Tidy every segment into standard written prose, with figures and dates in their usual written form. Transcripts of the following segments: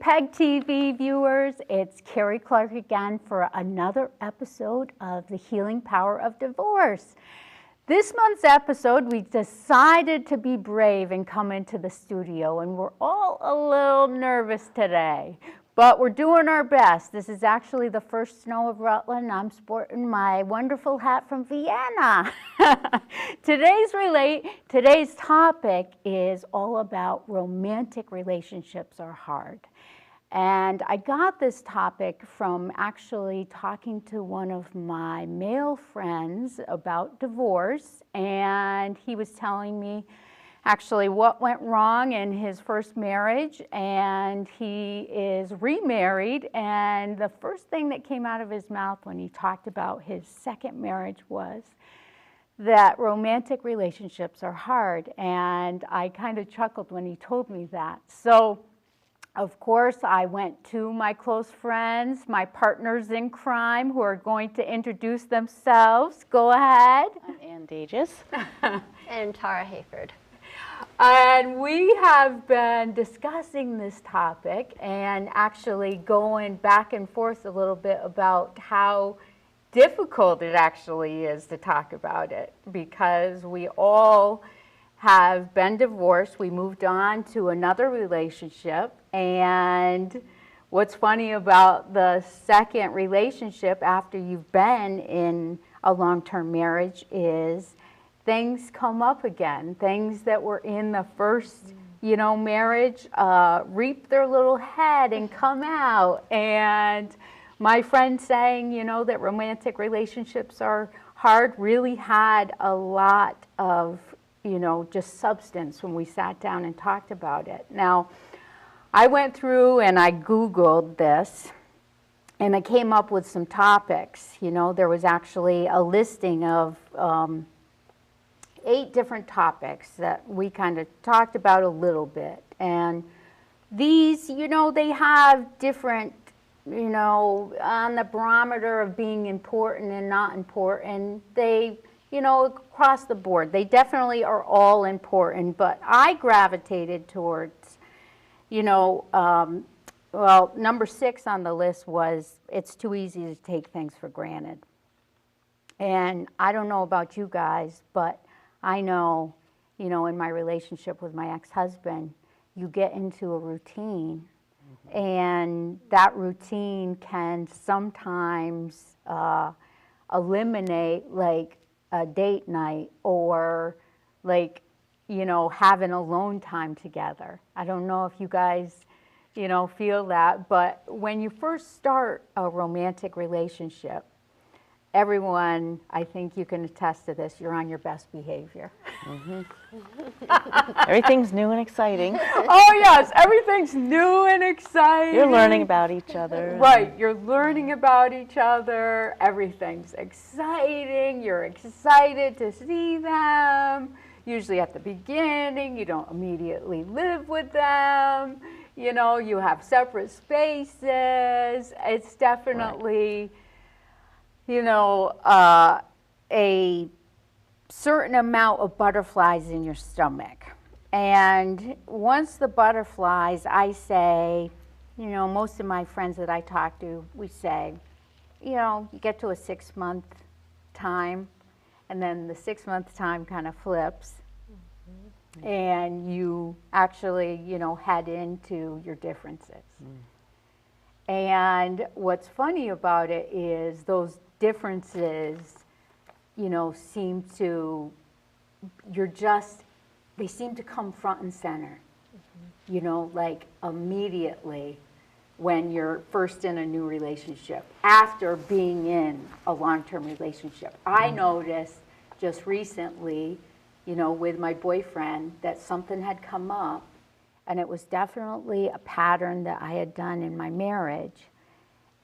PEG TV viewers, it's Carrie Clarke again for another episode of The Healing Power of Divorce. This month's episode, we decided to be brave and come into the studio, and we're all a little nervous today, but we're doing our best. This is actually the first snow of Rutland. I'm sporting my wonderful hat from Vienna. Today's topic is all about romantic relationships are hard. And I got this topic from actually talking to one of my male friends about divorce, and he was telling me actually what went wrong in his first marriage, and he is remarried, and the first thing that came out of his mouth when he talked about his second marriage was that romantic relationships are hard, and I kind of chuckled when he told me that. So of course, I went to my close friends, my partners in crime, who are going to introduce themselves. Go ahead. I'm Ann Dages. And Tara Hayford. And we have been discussing this topic and actually going back and forth a little bit about how difficult it actually is to talk about it, because we all have been divorced. We moved on to another relationship, and what's funny about the second relationship after you've been in a long-term marriage is things come up again. Things that were in the first, marriage reap their little head and come out. And my friend saying, that romantic relationships are hard really had a lot of just substance when we sat down and talked about it. Now, I went through and I Googled this, and I came up with some topics. There was actually a listing of 8 different topics that we kind of talked about a little bit. And these, they have different, on the barometer of being important and not important. They across the board. They definitely are all important, but I gravitated towards, number 6 on the list was it's too easy to take things for granted. And I don't know about you guys, but I know, in my relationship with my ex-husband, you get into a routine, and that routine can sometimes eliminate, like, a date night or having alone time together. I don't know if you guys feel that, but when you first start a romantic relationship, everyone, I think you can attest to this, you're on your best behavior. Everything's new and exciting. Oh yes, everything's new and exciting. You're learning about each other. Right, you're learning about each other. Everything's exciting. You're excited to see them. Usually at the beginning, you don't immediately live with them. You have separate spaces. It's definitely, a certain amount of butterflies in your stomach. And once the butterflies, I say, most of my friends that I talk to, we say, you get to a 6-month time, and then the 6-month time kind of flips, and you actually, head into your differences. And what's funny about it is those differences, seem to, they seem to come front and center, like immediately when you're first in a new relationship, after being in a long-term relationship. I noticed just recently, with my boyfriend, that something had come up, and it was definitely a pattern that I had done in my marriage,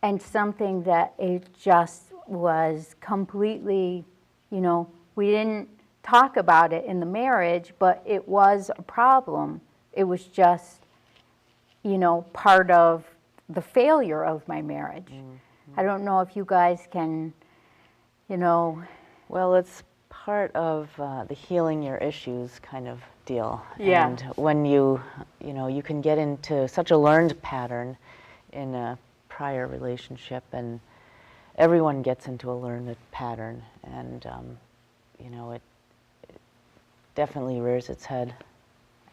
and something that it just was completely, we didn't talk about it in the marriage, but it was a problem. It was just, part of the failure of my marriage. I don't know if you guys can, Well, it's part of the healing your issues kind of deal. Yeah. And when you you know, you can get into such a learned pattern in a prior relationship, and everyone gets into a learned pattern, and you know, it definitely rears its head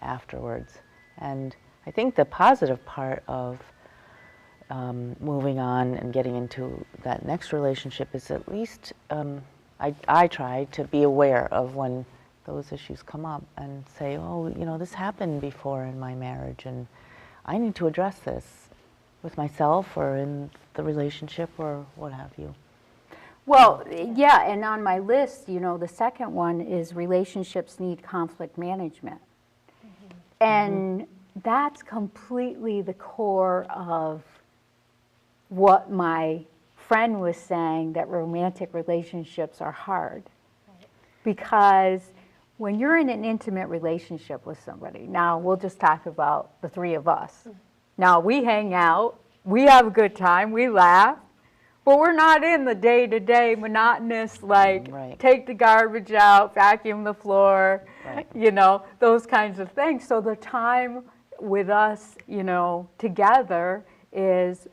afterwards. And I think the positive part of moving on and getting into that next relationship is at least I try to be aware of when those issues come up and say, oh, you know, this happened before in my marriage, and I need to address this with myself or in the relationship or what have you. Well, yeah, and on my list, you know, the second one is relationships need conflict management. And that's completely the core of what my friend was saying, that romantic relationships are hard. Because when you're in an intimate relationship with somebody, now we'll just talk about the three of us. Now we hang out, we have a good time, we laugh, but we're not in the day-to-day monotonous, like, Right. take the garbage out, vacuum the floor, Right. you know, those kinds of things. So the time with us, you know, together it's,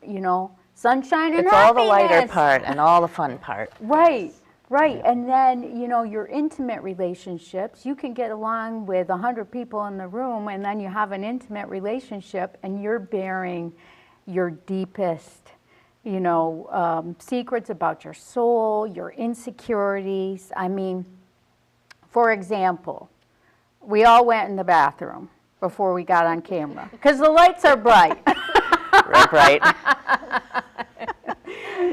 you know, sunshine and It's all the lighter happiness. part and all the fun part. Right, right. And then, you know, your intimate relationships, you can get along with 100 people in the room, and then you have an intimate relationship and you're bearing your deepest, you know, secrets about your soul, your insecurities. I mean, for example, we all went in the bathroom before we got on camera because the lights are bright. Right.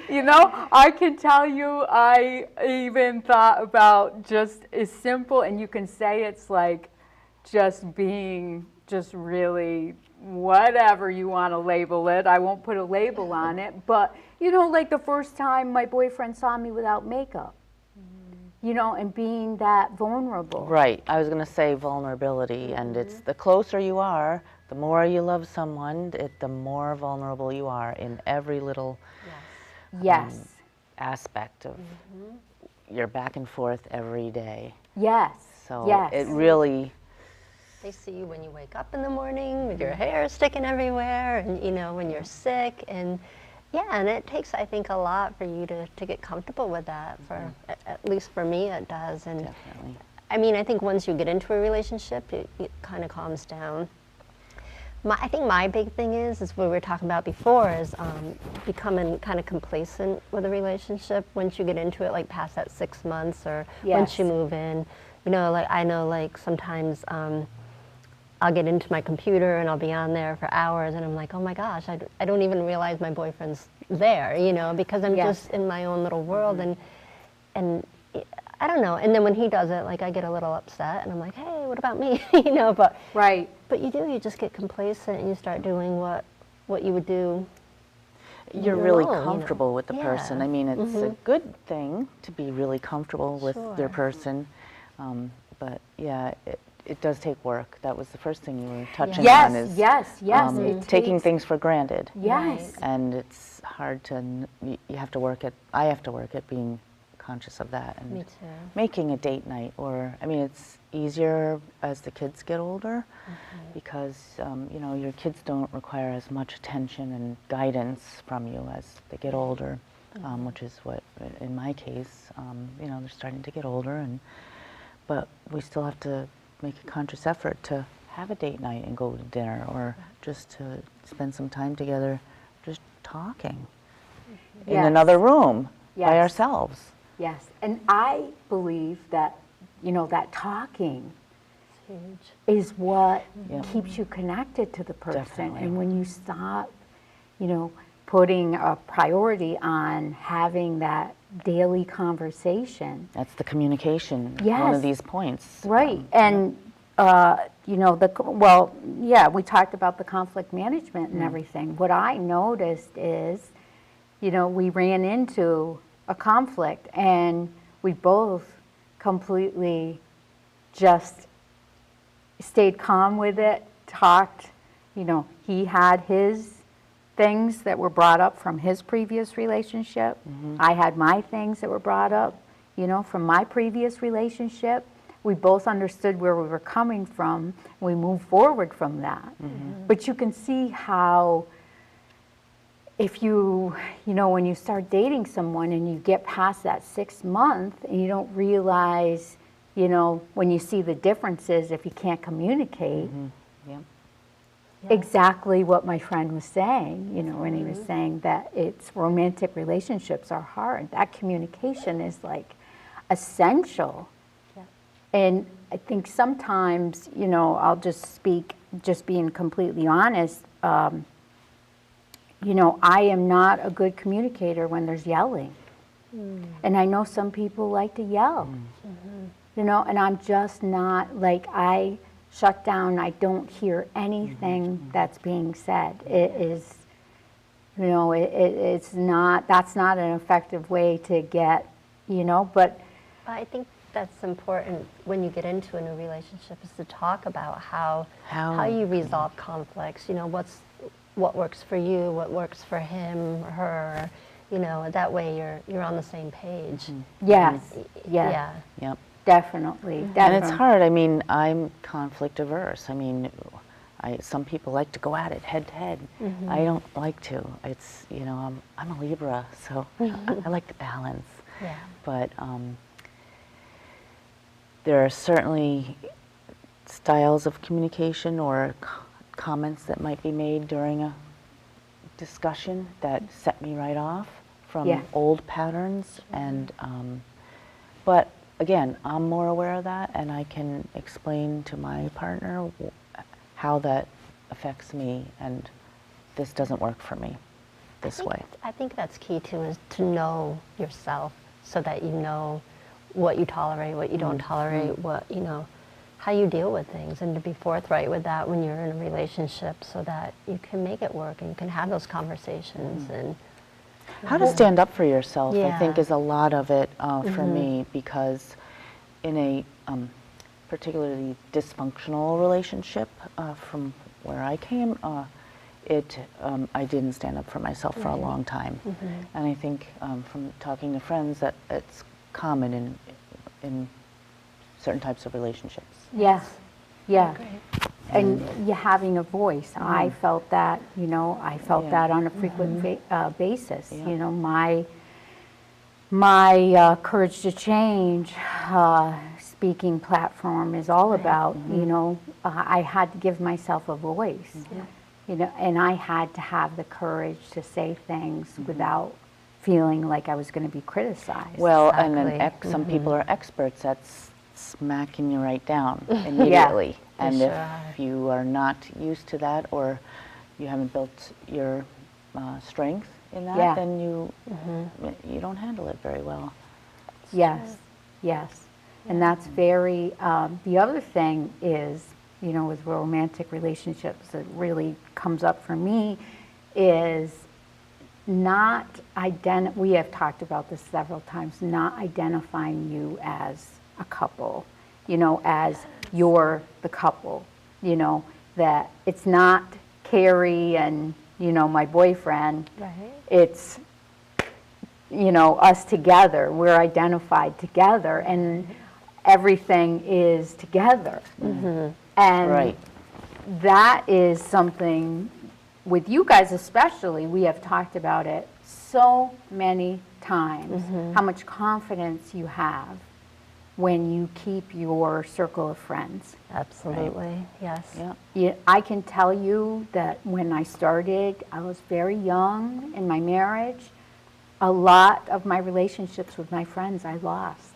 You know, I can tell you, I even thought about just as simple, and you can say it's like just being just really whatever you want to label it. I won't put a label on it, but you know, like the first time my boyfriend saw me without makeup, you know, and being that vulnerable. Right. I was going to say vulnerability, and it's the closer you are, the more you love someone, the more vulnerable you are in every little Yes. aspect of your back and forth every day. Yes. So yes. it really, They see you when you wake up in the morning with your hair sticking everywhere, and you know, when you're sick, and yeah, and it takes, I think, a lot for you to get comfortable with that. For at least for me, it does. And definitely. I mean, I think once you get into a relationship, it kind of calms down. I think my big thing is what we were talking about before, is becoming kind of complacent with a relationship once you get into it, like past that 6 months or once you Yes. move in. You know, like I know, like sometimes I'll get into my computer and I'll be on there for hours, and I'm like, oh my gosh, I don't even realize my boyfriend's there, you know, because I'm Yes. just in my own little world, and I don't know. And then when he does it, like I get a little upset, and I'm like, hey, what about me, you know? Right. But you just get complacent and you start doing what you would do. You're your really own, you know. comfortable with the person. Yeah. I mean, it's a good thing to be really comfortable with your Sure. person. But yeah, it does take work. That was the first thing you were touching Yes, on, is yes. It taking takes- things for granted. Yes. And it's hard to, you have to work at, I have to work at being conscious of that. And Me too. making a date night, or, I mean, it's easier as the kids get older because, you know, your kids don't require as much attention and guidance from you as they get older, which is what, in my case, you know, they're starting to get older, but we still have to make a conscious effort to have a date night and go to dinner, or just to spend some time together just talking in Yes. another room by Yes. ourselves. Yes, and I believe that, you know, that talking It's huge. is what Yeah. keeps you connected to the person. Definitely. And when you stop, you know, putting a priority on having that daily conversation. That's the communication, one Yes. of these points. Right, and, you know, we talked about the conflict management and everything. What I noticed is, you know, we ran into a conflict and we both completely just stayed calm with it, talked, you know, he had his things that were brought up from his previous relationship. I had my things that were brought up, you know, from my previous relationship. we both understood where we were coming from, we moved forward from that. But you can see how if you know, when you start dating someone and you get past that 6 month and you don't realize, you know, when you see the differences, if you can't communicate, Yep. exactly what my friend was saying, you know, when he was saying that it's romantic relationships are hard. That communication is like essential. Yeah. And I think sometimes, you know, I'll just speak, just being completely honest, you know, I am not a good communicator when there's yelling. And I know some people like to yell, you know, and I'm just not, like, I shut down, I don't hear anything that's being said. It is, you know, it's not, that's not an effective way to get, you know, but I think that's important when you get into a new relationship, is to talk about how you resolve conflicts. You know, what works for you, what works for him or her. You know, that way you're on the same page. yes, Yeah. Yep. definitely, And definitely. it's hard. I mean, I'm conflict averse. I mean, some people like to go at it head to head. I don't like to. It's, you know, I'm a Libra, so I like the balance. Yeah. But there are certainly styles of communication or comments that might be made during a discussion that set me right off from Yeah. old patterns. And but again, I'm more aware of that, and I can explain to my partner how that affects me, and this doesn't work for me this way. I think that's key too, is to know yourself, so that you know what you tolerate, what you don't tolerate, what, you know, how you deal with things, and to be forthright with that when you're in a relationship, so that you can make it work and you can have those conversations. And How to stand up for yourself, I think, Yeah. is a lot of it for me, because in a particularly dysfunctional relationship from where I came, I didn't stand up for myself for a long time. And I think from talking to friends that it's common in certain types of relationships. Yes, yeah. Great. And you having a voice. I felt that, you know, I felt Yeah. that on a frequent basis. Yeah. You know, my Courage to Change speaking platform is all about, you know, I had to give myself a voice. You know, and I had to have the courage to say things without feeling like I was going to be criticized. Well, and then Exactly. some people are experts at smacking you right down immediately. And sure if are. you are not used to that, or you haven't built your strength in that, Yeah. then you don't handle it very well. Yes, yes. And that's very, the other thing is, you know, with romantic relationships that really comes up for me is not we have talked about this several times, not identifying you as a couple, you know, as you're the couple, you know, that it's not Carrie and, you know, my boyfriend. Right. It's, you know, us together. We're identified together, and everything is together. And Right. that is something, with you guys especially, we have talked about it so many times, how much confidence you have when you keep your circle of friends. Absolutely. Yes. Yeah. I can tell you that when I started, I was very young in my marriage. A lot of my relationships with my friends I lost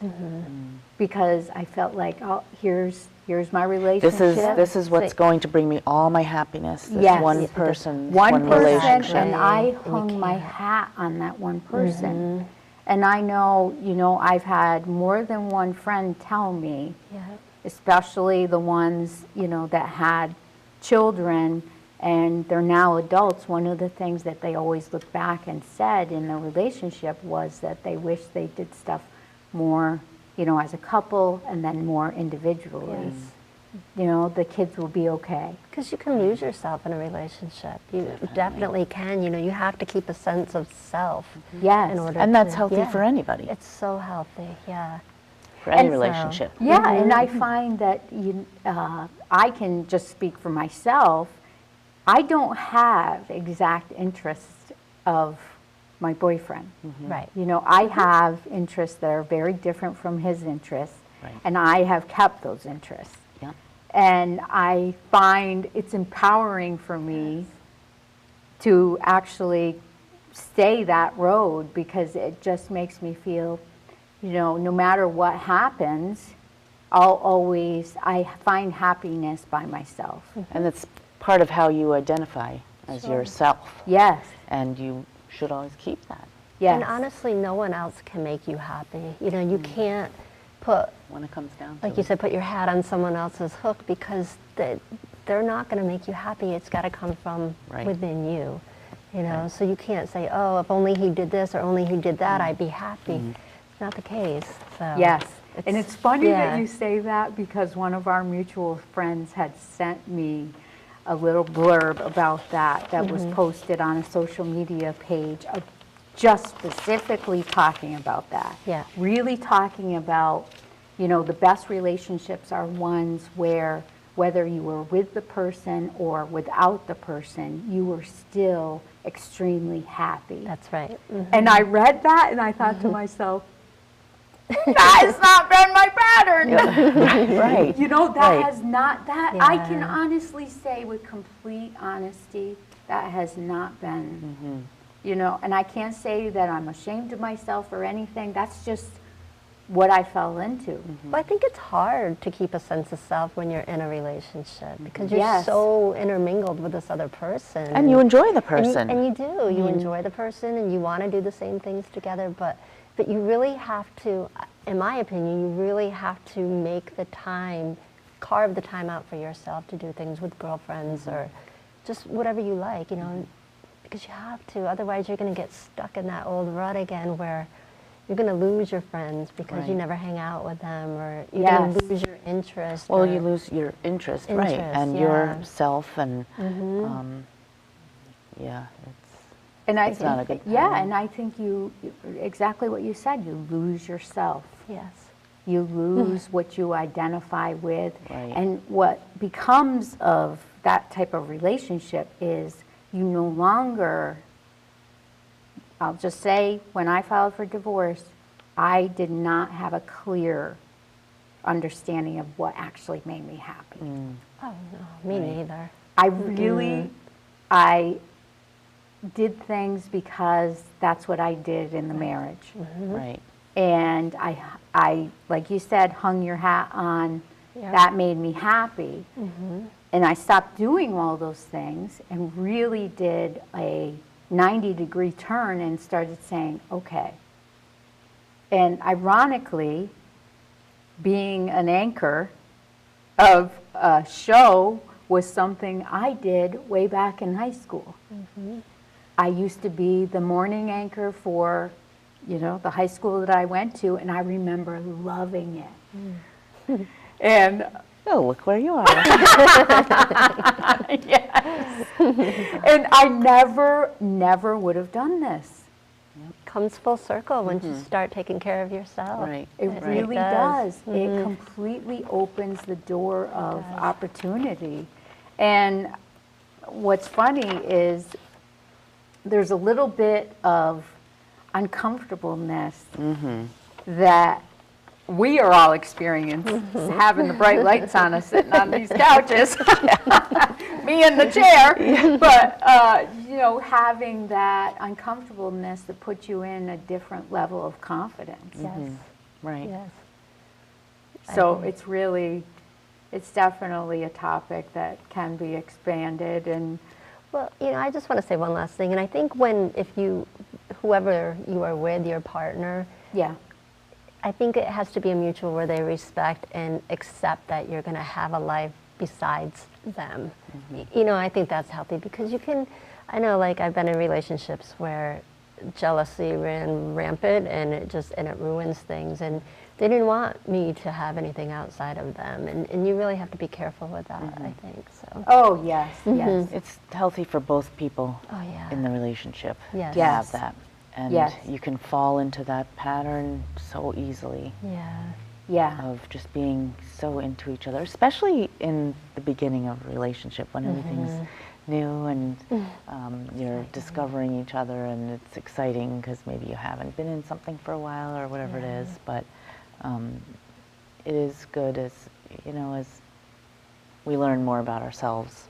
because I felt like, oh, here's my relationship. This is what's going to bring me all my happiness. This Yes. one person, one person, relationship. and I And you hung my can't. hat on that one person. And I know, you know, I've had more than one friend tell me, Yeah. especially the ones, you know, that had children and they're now adults. One of the things that they always look back and said in the relationship was that they wish they did stuff more, you know, as a couple and then more individually. Yes. You know, the kids will be okay. Because you can lose yourself in a relationship. You definitely can. You know, you have to keep a sense of self Yes. in order And that's to- healthy yeah. for anybody. It's so healthy, yeah. for any And so- relationship. Yeah, and I find that I can just speak for myself. I don't have exact interests of my boyfriend. Right. You know, I have interests that are very different from his interests, Right. and I have kept those interests. Yeah. And I find it's empowering for me to actually stay that road, because it just makes me feel, you know, no matter what happens, I find happiness by myself. And that's part of how you identify as yourself. Yes, And you should always keep that yes. And honestly, no one else can make you happy. You know, you can't put, when it comes down to like you it. said, put your hat on someone else's hook, because they're not going to make you happy. It's got to come from Right. within you. You know, so you can't say, oh, if only he did this or only he did that, I'd be happy. It's not the case. So Yes, and it's funny yeah. that you say that, because one of our mutual friends had sent me a little blurb about that was posted on a social media page, of just specifically talking about that. Yeah. Really talking about, you know, the best relationships are ones where whether you were with the person or without the person, you were still extremely happy. That's right. And I read that and I thought to myself, that has not been my pattern. Right. You know, that Right. has not, that, I can Yeah. honestly say with complete honesty, that has not been, you know, and I can't say that I'm ashamed of myself or anything. That's just what I fell into. Well, I think it's hard to keep a sense of self when you're in a relationship, because you're Yes. so intermingled with this other person. And you enjoy the And you- person. And you do. You enjoy the person and you want to do the same things together, but you really have to, in my opinion, you really have to make the time, carve the time out for yourself to do things with girlfriends or just whatever you like, you know, because you have to. Otherwise, you're going to get stuck in that old rut again where you're going to lose your friends because you Right. never hang out with them, or you're Yes. going to lose your interest. Well, or- you lose your interest, right? Interest, And yeah. yourself, and yeah, And I It's not a think, good yeah, pattern. and I think exactly what you said, you lose yourself. Yes. You lose what you identify with. Right. And what becomes of that type of relationship is you no longer, I'll just say, when I filed for divorce, I did not have a clear understanding of what actually made me happy. Oh, no, me neither. I really, I did things because that's what I did in the marriage. right. And I, like you said, hung your hat on, Yeah. that made me happy. And I stopped doing all those things and really did a 90-degree turn and started saying, okay. And ironically, being an anchor of a show was something I did way back in high school. I used to be the morning anchor for, you know, the high school that I went to, and I remember loving it. And Oh, look where you are. yes, and I never would have done this. Comes full circle once you start taking care of yourself. Right. It Right. really It does. does. It completely opens the door of opportunity. And what's funny is there's a little bit of uncomfortableness that we are all experiencing, having the bright lights on us sitting on these couches, me in the chair, but you know, having that uncomfortableness that puts you in a different level of confidence. Yes. Right. Yes. So it's really, it's definitely a topic that can be expanded. And Well, you know, I just want to say one last thing, and I think whoever you are with, your partner, yeah, I think it has to be a mutual where they respect and accept that you're going to have a life besides them. You know, I think that's healthy because you can, I know like I've been in relationships where jealousy ran rampant and it ruins things, and they didn't want me to have anything outside of them, and you really have to be careful with that, I think, so. oh, yes, yes. It's healthy for both people Oh, yeah. in the relationship Yes. to Yes. have that. And Yes. you can fall into that pattern so easily. Yeah. Yeah. of just being so into each other, especially in the beginning of a relationship when everything's new and you're discovering each other, and it's exciting because maybe you haven't been in something for a while or whatever it is. But it is good as we learn more about ourselves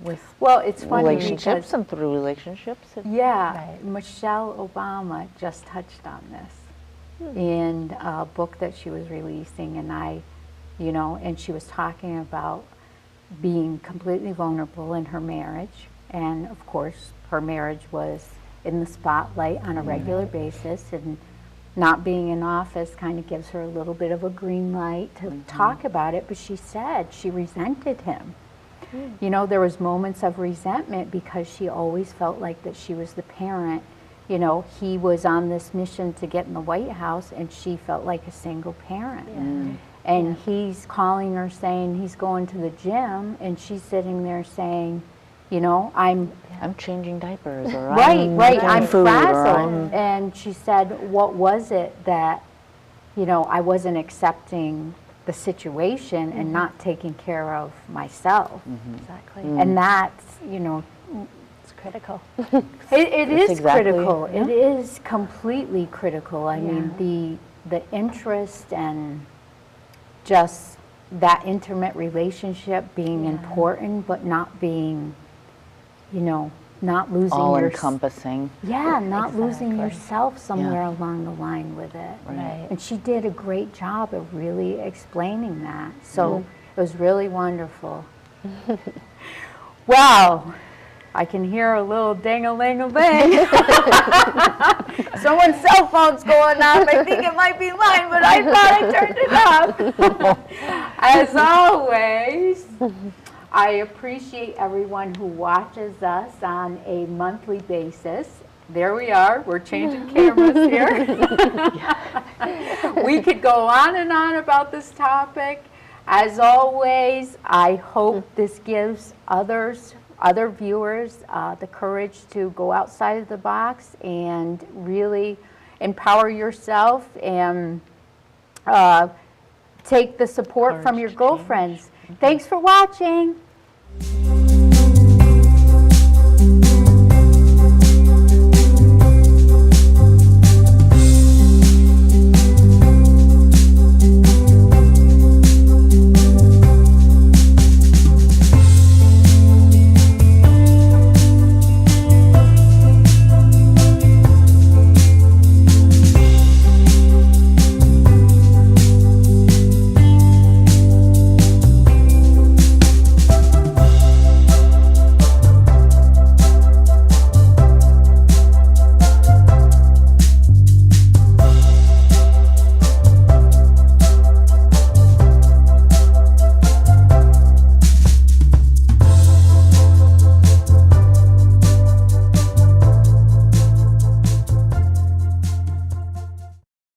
with Well, it's funny relationships because, and through relationships. yeah, Right. Michelle Obama just touched on this in a book that she was releasing, and and she was talking about being completely vulnerable in her marriage, and of course her marriage was in the spotlight on a regular basis, and not being in office kind of gives her a little bit of a green light to talk about it, but she said she resented him. There was moments of resentment because she always felt like that she was the parent. He was on this mission to get in the White House, and she felt like a single parent. And he's calling her saying he's going to the gym, and she's sitting there saying, I'm changing diapers, or right, I'm right, making I'm food, or frazzled. And she said, what was it that, I wasn't accepting the situation and not taking care of myself. Exactly. And that's, It's critical. it is exactly, critical. yeah. It is completely critical. I mean, the interest and just that intimate relationship being important, but not being, not losing all your encompassing. not losing Exactly. yourself somewhere along the line with it. Right. And she did a great job of really explaining that. So it was really wonderful. Wow. I can hear a little ding-a-ling-a-ling. Someone's cell phone's going off. I think it might be mine, but I thought I turned it off. As always, I appreciate everyone who watches us on a monthly basis. There we are. We're changing cameras here. We could go on and on about this topic. As always, I hope this gives other viewers the courage to go outside of the box and really empower yourself and take the support from your girlfriends. Thanks for watching.